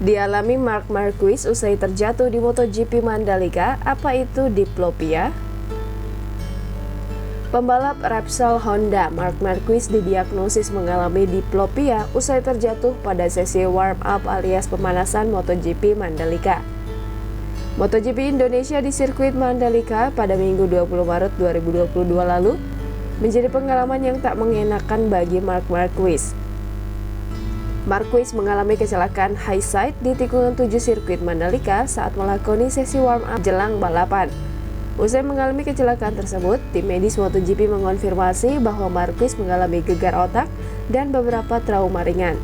Dialami Marc Marquez usai terjatuh di MotoGP Mandalika. Apa itu diplopia? Pembalap Repsol Honda Marc Marquez didiagnosis mengalami diplopia usai terjatuh pada sesi warm-up alias pemanasan MotoGP Mandalika. MotoGP Indonesia di sirkuit Mandalika pada Minggu 20 Maret 2022 lalu menjadi pengalaman yang tak mengenakan bagi Marc Marquez. Marquez mengalami kecelakaan high side di tikungan 7 sirkuit Mandalika saat melakoni sesi warm-up jelang balapan. Usai mengalami kecelakaan tersebut, tim medis MotoGP mengonfirmasi bahwa Marquez mengalami gegar otak dan beberapa trauma ringan.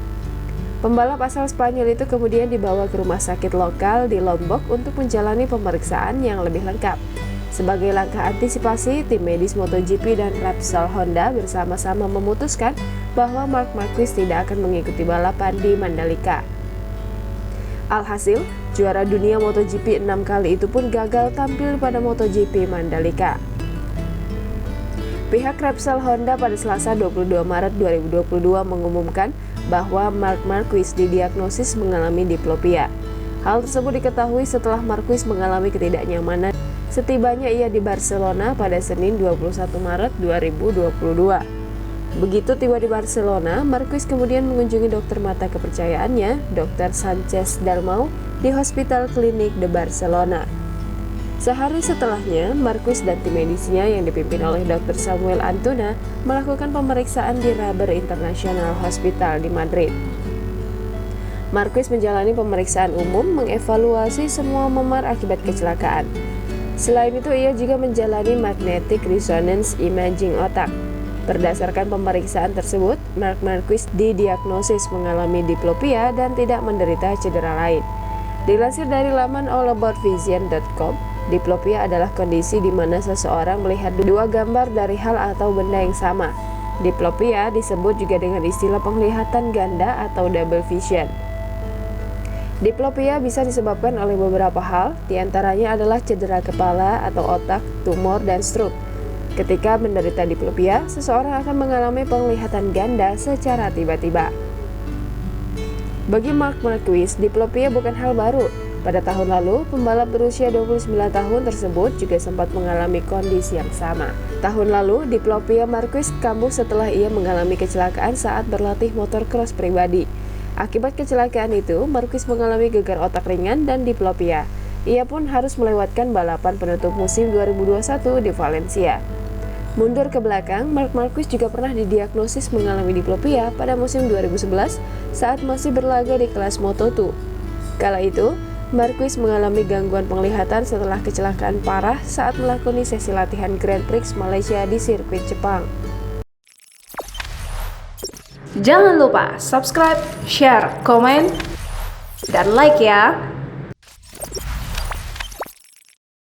Pembalap asal Spanyol itu kemudian dibawa ke rumah sakit lokal di Lombok untuk menjalani pemeriksaan yang lebih lengkap. Sebagai langkah antisipasi, tim medis MotoGP dan Repsol Honda bersama-sama memutuskan bahwa Marc Marquez tidak akan mengikuti balapan di Mandalika. Alhasil, juara dunia MotoGP 6 kali itu pun gagal tampil pada MotoGP Mandalika. Pihak Repsol Honda pada Selasa 22 Maret 2022 mengumumkan bahwa Marc Marquez didiagnosis mengalami diplopia. Hal tersebut diketahui setelah Marquez mengalami ketidaknyamanan setibanya ia di Barcelona pada Senin 21 Maret 2022. Begitu tiba di Barcelona, Marquez kemudian mengunjungi dokter mata kepercayaannya, Dr. Sanchez Dalmau, di Hospital Klinik de Barcelona. Sehari setelahnya, Marquez dan tim medisnya yang dipimpin oleh Dr. Samuel Antuna melakukan pemeriksaan di Raber International Hospital di Madrid. Marquez menjalani pemeriksaan umum mengevaluasi semua memar akibat kecelakaan. Selain itu, ia juga menjalani magnetic resonance imaging otak. Berdasarkan pemeriksaan tersebut, Marc Marquez didiagnosis mengalami diplopia dan tidak menderita cedera lain. Dilansir dari laman allaboutvision.com, diplopia adalah kondisi di mana seseorang melihat dua gambar dari hal atau benda yang sama. Diplopia disebut juga dengan istilah penglihatan ganda atau double vision. Diplopia bisa disebabkan oleh beberapa hal, diantaranya adalah cedera kepala atau otak, tumor, dan stroke. Ketika menderita diplopia, seseorang akan mengalami penglihatan ganda secara tiba-tiba. Bagi Marc Marquez, diplopia bukan hal baru. Pada tahun lalu, pembalap berusia 29 tahun tersebut juga sempat mengalami kondisi yang sama. Tahun lalu, diplopia Marquez kambuh setelah ia mengalami kecelakaan saat berlatih motor cross pribadi. Akibat kecelakaan itu, Marquez mengalami gegar otak ringan dan diplopia. Ia pun harus melewatkan balapan penutup musim 2021 di Valencia. Mundur ke belakang, Marc Marquez juga pernah didiagnosis mengalami diplopia pada musim 2011 saat masih berlaga di kelas Moto2. Kala itu, Marquez mengalami gangguan penglihatan setelah kecelakaan parah saat melakoni sesi latihan Grand Prix Malaysia di sirkuit Jepang. Jangan lupa subscribe, share, komen, dan like ya!